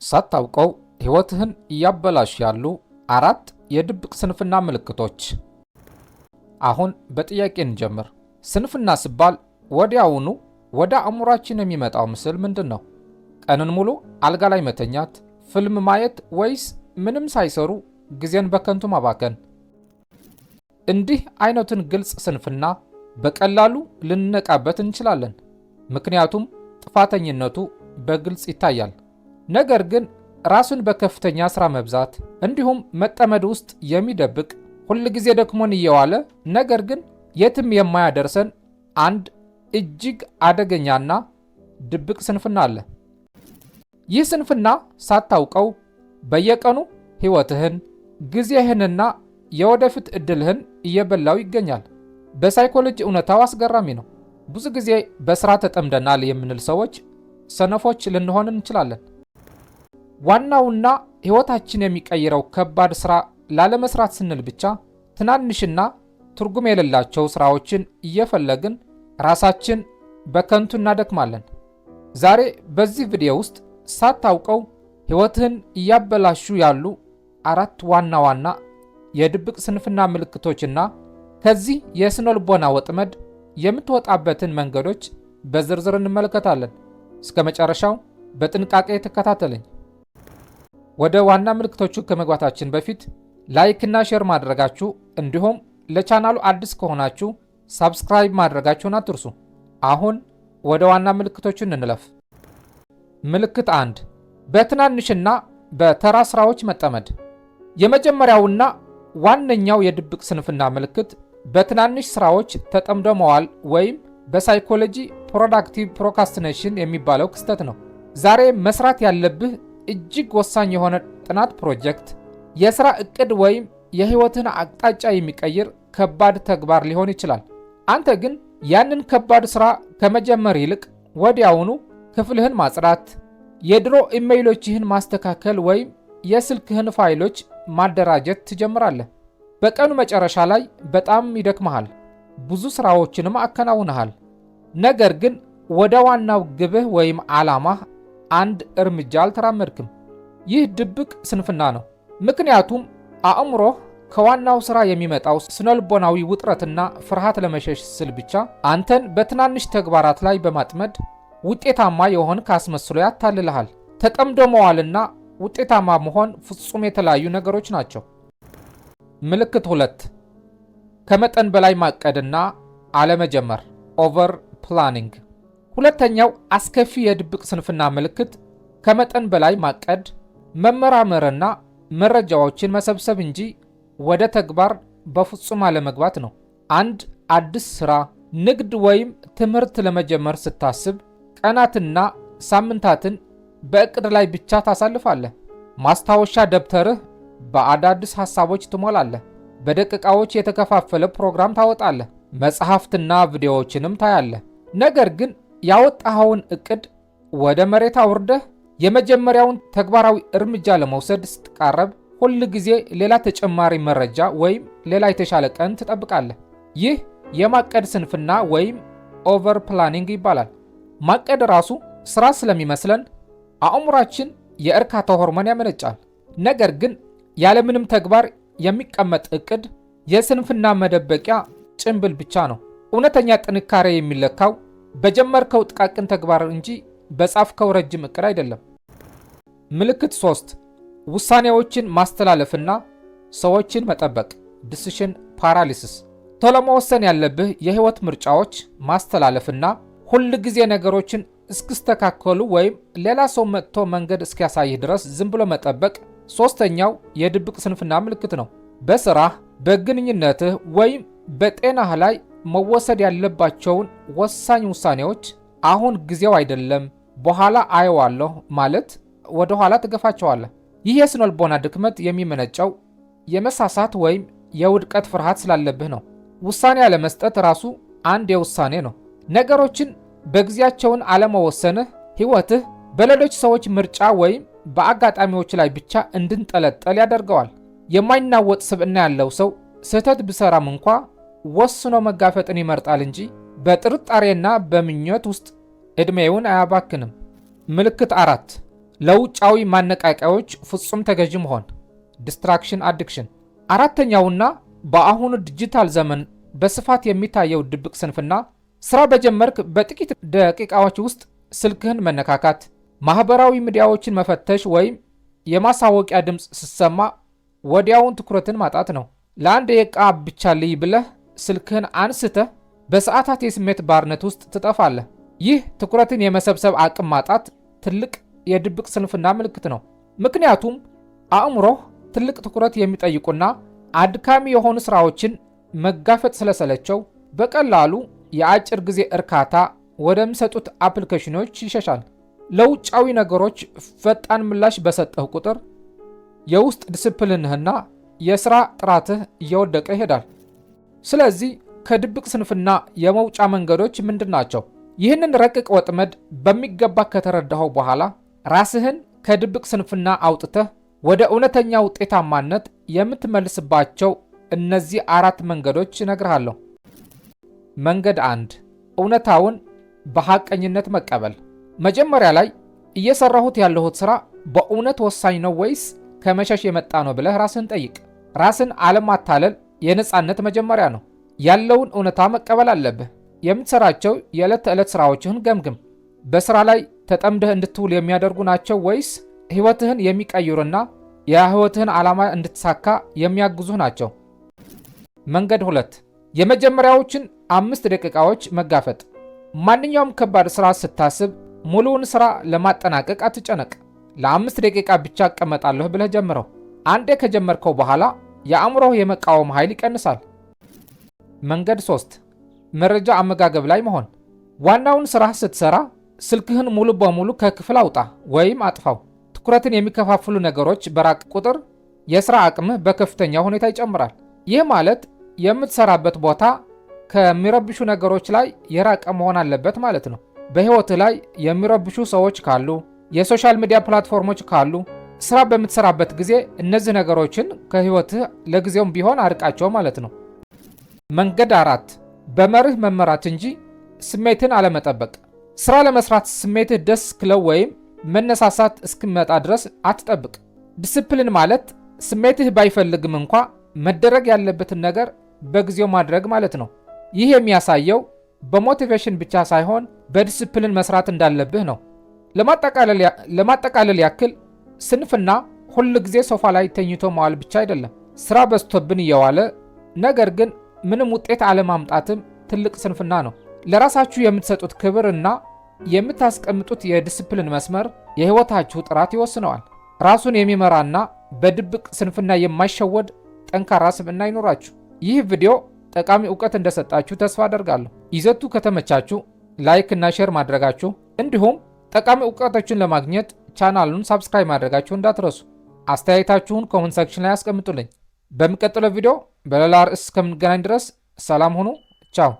ሳታውቀው ሕይወትህን እያበላሹ ያሉ 4 የድብቅ ስንፍና ምልክቶች። አሁን በጥያቄ እንጀምር። ስንፍና ሲባል ወዲያውኑ ወደ አእምሯችን የሚመጣው ምስል ምንድን ነው? ቀንን ሙሉ አልጋ ላይ መተኛት፣ ፊልም ማየት፣ ወይስ ምንም ሳይሰሩ ጊዜን በከንቱ ማባከን? እንዲህ አይነቱን ግልጽ ስንፍና በቀላሉ ልንነቃበት እንችላለን፣ ምክንያቱም ጥፋተኝነቱ በግልጽ ይታያል። ነገር ግን ራሱን በከፍተኛ ሥራ መብዛት እንዲሁም መጠመድ ውስጥ የሚደብቅ ሁልጊዜ ደክሞን እየዋለ ነገር ግን የትም የማያደርሰን አንድ እጅግ አደገኛና ድብቅ ስንፍና አለ። ይህ ስንፍና ሳታውቀው በየቀኑ ሕይወትህን፣ ጊዜህንና የወደፊት ዕድልህን እየበላው ይገኛል። በሳይኮሎጂ እውነታው አስገራሚ ነው። ብዙ ጊዜ በሥራ ተጠምደናል የምንል ሰዎች ሰነፎች ልንሆን እንችላለን። ዋናውና ሕይወታችን የሚቀይረው ከባድ ሥራ ላለመስራት ስንል ብቻ ትናንሽና ትርጉም የሌላቸው ሥራዎችን እየፈለግን ራሳችን በከንቱ እናደክማለን። ዛሬ በዚህ ቪዲዮ ውስጥ ሳታውቀው ሕይወትህን እያበላሹ ያሉ 4 ዋና ዋና የድብቅ ስንፍና ምልክቶችና ከዚህ የስነ-ልቦና ወጥመድ የምትወጣበትን መንገዶች በዝርዝር እንመለከታለን። እስከ መጨረሻው በጥንቃቄ ተከታተለኝ። ወደ ዋና ምልክቶቹ ከመግባታችን በፊት ላይክ እና ሼር ማድረጋችሁ እንዲሁም ለቻናሉ አዲስ ከሆናችሁ ሳብስክራይብ ማድረጋችሁን አትርሱ። አሁን ወደ ዋና ምልክቶቹ እንለፍ። ምልክት 1 በትናንሽና በተራ ስራዎች መጠመድ። የመጀመሪያውና ዋነኛው የድብቅ ስንፍና ምልክት በትናንሽ ስራዎች ተጠምዶ መዋል ወይም በሳይኮሎጂ ፕሮዳክቲቭ ፕሮካስቲኔሽን የሚባለው ክስተት ነው። ዛሬ መስራት ያለብህ እጅግ ወሳኝ የሆነ ጥናት ፕሮጀክት፣ የሥራ ዕቅድ ወይም የሕይወትን አቅጣጫ የሚቀይር ከባድ ተግባር ሊሆን ይችላል። አንተ ግን ያንን ከባድ ሥራ ከመጀመር ይልቅ ወዲያውኑ ክፍልህን ማጽዳት፣ የድሮ ኢሜይሎችህን ማስተካከል ወይም የስልክህን ፋይሎች ማደራጀት ትጀምራለህ። በቀኑ መጨረሻ ላይ በጣም ይደክመሃል፣ ብዙ ሥራዎችንም አከናውነሃል። ነገር ግን ወደ ዋናው ግብህ ወይም ዓላማህ አንድ እርምጃ አልተራመድክም። ይህ ድብቅ ስንፍና ነው፣ ምክንያቱም አእምሮህ ከዋናው ሥራ የሚመጣው ስነልቦናዊ ውጥረትና ፍርሃት ለመሸሽ ስል ብቻ አንተን በትናንሽ ተግባራት ላይ በማጥመድ ውጤታማ የሆንክ አስመስሎ ያታልልሃል። ተጠምዶ መዋልና ውጤታማ መሆን ፍጹም የተለያዩ ነገሮች ናቸው። ምልክት 2 ከመጠን በላይ ማቀድና አለመጀመር ኦቨር ፕላኒንግ። ሁለተኛው አስከፊ የድብቅ ስንፍና ምልክት ከመጠን በላይ ማቀድ፣ መመራመርና መረጃዎችን መሰብሰብ እንጂ ወደ ተግባር በፍጹም አለመግባት ነው። አንድ አዲስ ሥራ፣ ንግድ ወይም ትምህርት ለመጀመር ስታስብ ቀናትና ሳምንታትን በእቅድ ላይ ብቻ ታሳልፋለህ። ማስታወሻ ደብተርህ በአዳዲስ ሐሳቦች ትሞላለህ። በደቂቃዎች የተከፋፈለ ፕሮግራም ታወጣለህ። መጽሐፍትና ቪዲዮዎችንም ታያለህ። ነገር ግን ያወጣኸውን ዕቅድ ወደ መሬት አውርደህ የመጀመሪያውን ተግባራዊ እርምጃ ለመውሰድ ስትቃረብ ሁል ጊዜ ሌላ ተጨማሪ መረጃ ወይም ሌላ የተሻለ ቀን ትጠብቃለህ። ይህ የማቀድ ስንፍና ወይም ኦቨር ፕላኒንግ ይባላል። ማቀድ ራሱ ሥራ ስለሚመስለን አእምሯችን የእርካታ ሆርሞን ያመነጫል። ነገር ግን ያለምንም ተግባር የሚቀመጥ ዕቅድ የስንፍና መደበቂያ ጭንብል ብቻ ነው። እውነተኛ ጥንካሬ የሚለካው በጀመርከው ጥቃቅን ተግባር እንጂ በጻፍከው ረጅም ዕቅድ አይደለም። ምልክት 3 ውሳኔዎችን ማስተላለፍና ሰዎችን መጠበቅ ዲሲሽን ፓራሊሲስ። ቶሎ መወሰን ያለብህ የሕይወት ምርጫዎች ማስተላለፍና ሁል ጊዜ ነገሮችን እስኪስተካከሉ ወይም ሌላ ሰው መጥቶ መንገድ እስኪያሳይህ ድረስ ዝም ብሎ መጠበቅ ሦስተኛው የድብቅ ስንፍና ምልክት ነው። በሥራህ፣ በግንኙነትህ ወይም በጤናህ ላይ መወሰድ ያለባቸውን ወሳኝ ውሳኔዎች አሁን ጊዜው አይደለም፣ በኋላ አየዋለሁ ማለት ወደ ኋላ ትገፋቸዋለህ። ይህ የስነልቦና ድክመት የሚመነጨው የመሳሳት ወይም የውድቀት ፍርሃት ስላለብህ ነው። ውሳኔ አለመስጠት ራሱ አንድ የውሳኔ ነው። ነገሮችን በጊዜያቸውን አለመወሰንህ ሕይወትህ በሌሎች ሰዎች ምርጫ ወይም በአጋጣሚዎች ላይ ብቻ እንድንጠለጠል ያደርገዋል። የማይናወጥ ስብዕና ያለው ሰው ስህተት ቢሰራም እንኳ ወስኖ መጋፈጥን ይመርጣል እንጂ በጥርጣሬና በምኞት ውስጥ ዕድሜውን አያባክንም። ምልክት 4 ለውጫዊ ማነቃቂያዎች ፍጹም ተገዥ መሆን ዲስትራክሽን አዲክሽን። አራተኛውና በአሁኑ ዲጂታል ዘመን በስፋት የሚታየው ድብቅ ስንፍና ስራ በጀመርክ በጥቂት ደቂቃዎች ውስጥ ስልክህን መነካካት፣ ማህበራዊ ሚዲያዎችን መፈተሽ ወይም የማሳወቂያ ድምፅ ስትሰማ ወዲያውን ትኩረትን ማጣት ነው። ለአንድ ደቂቃ ብቻ ልይ ብለህ ስልክህን አንስተህ በሰዓታት የስሜት ባርነት ውስጥ ትጠፋለህ። ይህ ትኩረትን የመሰብሰብ አቅም ማጣት ትልቅ የድብቅ ስንፍና ምልክት ነው። ምክንያቱም አእምሮህ ትልቅ ትኩረት የሚጠይቁና አድካሚ የሆኑ ስራዎችን መጋፈጥ ስለሰለቸው በቀላሉ የአጭር ጊዜ እርካታ ወደሚሰጡት አፕሊኬሽኖች ይሸሻል። ለውጫዊ ነገሮች ፈጣን ምላሽ በሰጠህ ቁጥር የውስጥ ዲስፕሊንህና የሥራ ጥራትህ እየወደቀ ይሄዳል። ስለዚህ ከድብቅ ስንፍና የመውጫ መንገዶች ምንድን ናቸው? ይህንን ረቂቅ ወጥመድ በሚገባ ከተረዳኸው በኋላ ራስህን ከድብቅ ስንፍና አውጥተህ ወደ እውነተኛ ውጤታማነት የምትመልስባቸው እነዚህ 4 መንገዶች እነግርሃለሁ። መንገድ 1 እውነታውን በሐቀኝነት መቀበል። መጀመሪያ ላይ እየሰራሁት ያለሁት ሥራ በእውነት ወሳኝ ነው ወይስ ከመሸሽ የመጣ ነው ብለህ ራስህን ጠይቅ። ራስን አለማታለል የነጻነት መጀመሪያ ነው። ያለውን እውነታ መቀበል አለብህ። የምትሰራቸው የዕለት ተዕለት ሥራዎችህን ገምግም። በሥራ ላይ ተጠምደህ እንድትውል የሚያደርጉ ናቸው ወይስ ሕይወትህን የሚቀይሩና የሕይወትህን ዓላማ እንድትሳካ የሚያግዙህ ናቸው? መንገድ 2 የመጀመሪያዎችን 5 ደቂቃዎች መጋፈጥ። ማንኛውም ከባድ ሥራ ስታስብ ሙሉውን ሥራ ለማጠናቀቅ አትጨነቅ። ለ5 ደቂቃ ብቻ እቀመጣለሁ ብለህ ጀምረው። አንዴ ከጀመርከው በኋላ የአእምሮህ የመቃወም ኃይል ይቀንሳል። መንገድ 3 መረጃ አመጋገብ ላይ መሆን። ዋናውን ሥራህ ስትሰራ ስልክህን ሙሉ በሙሉ ከክፍል አውጣ ወይም አጥፋው። ትኩረትን የሚከፋፍሉ ነገሮች በራቅ ቁጥር የሥራ አቅምህ በከፍተኛ ሁኔታ ይጨምራል። ይህ ማለት የምትሰራበት ቦታ ከሚረብሹ ነገሮች ላይ የራቀ መሆን አለበት ማለት ነው። በሕይወትህ ላይ የሚረብሹ ሰዎች ካሉ፣ የሶሻል ሚዲያ ፕላትፎርሞች ካሉ ሥራ በምትሰራበት ጊዜ እነዚህ ነገሮችን ከሕይወትህ ለጊዜውም ቢሆን አርቃቸው ማለት ነው። መንገድ 4 በመርህ መመራት እንጂ ስሜትን አለመጠበቅ። ሥራ ለመስራት ስሜትህ ደስ ክለው ወይም መነሳሳት እስኪመጣ ድረስ አትጠብቅ። ዲስፕሊን ማለት ስሜትህ ባይፈልግም እንኳ መደረግ ያለበትን ነገር በጊዜው ማድረግ ማለት ነው። ይህ የሚያሳየው በሞቲቬሽን ብቻ ሳይሆን በዲስፕሊን መስራት እንዳለብህ ነው። ለማጠቃለል ያክል ስንፍና ሁል ጊዜ ሶፋ ላይ ተኝቶ መዋል ብቻ አይደለም። ሥራ በዝቶብን እየዋለ ነገር ግን ምንም ውጤት አለማምጣትም ትልቅ ስንፍና ነው። ለራሳችሁ የምትሰጡት ክብር እና የምታስቀምጡት የዲስፕሊን መስመር የሕይወታችሁ ጥራት ይወስነዋል። ራሱን የሚመራና በድብቅ ስንፍና የማይሸወድ ጠንካራ ስብዕና ይኖራችሁ። ይህ ቪዲዮ ጠቃሚ ዕውቀት እንደሰጣችሁ ተስፋ አደርጋለሁ። ይዘቱ ከተመቻችሁ ላይክ እና ሼር ማድረጋችሁ እንዲሁም ጠቃሚ ዕውቀቶችን ለማግኘት ቻናሉን ሳብስክራይብ ማድረጋችሁ እንዳትረሱ። አስተያየታችሁን ኮሜንት ሴክሽን ላይ አስቀምጡልኝ። በሚቀጥለው ቪዲዮ በሌላ ርዕስ እስከምንገናኝ ድረስ ሰላም ሁኑ። ቻው።